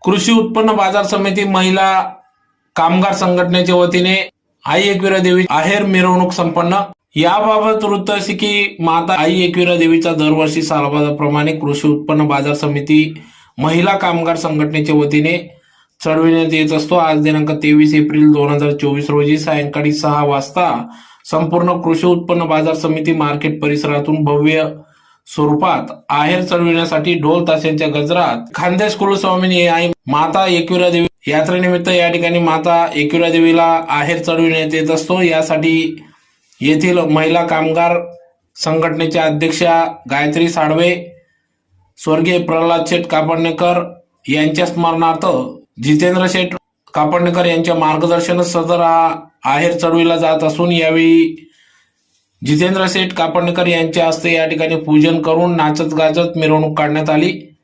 कृषी उत्पन्न बाजार समिती महिला कामगार संघटनेच्या वतीने आई एकविरा देवी आहेर मिरवणूक संपन्न। याबाबत वृत्त असे की माता आई एकविरा देवीचा दरवर्षी सालाबादाप्रमाणे कृषी उत्पन्न बाजार समिती महिला कामगार संघटनेच्या वतीने चढविण्यात येत असतो। आज दिनांक 23 एप्रिल 2024 रोजी सायंकाळी 6 वाजता संपूर्ण कृषी उत्पन्न बाजार समिती मार्केट परिसरातून भव्य स्वरूपात आहेर चढविण्यासाठी ढोल ताशांच्या गजरात खानदेश कुलस्वामिनी आई माता एकविरा देवी यात्रेनिमित्त या ठिकाणी माता एकविरा देवीला आहेर चढविण्यात येत असतो। यासाठी येथील महिला कामगार संघटनेच्या अध्यक्षा गायत्री साळवे, स्वर्गीय प्रल्हाद शेठ कापडणेकर यांच्या स्मरणार्थ जितेंद्र शेठ कापडणेकर यांच्या मार्गदर्शनात सदर आहेर चढविला जात असून यावेळी जितेंद्र शेठ कापडणेकर यांच्या हस्ते या ठिकाणी पूजन करून नाचत गाजत मिरवणूक काढण्यात आली।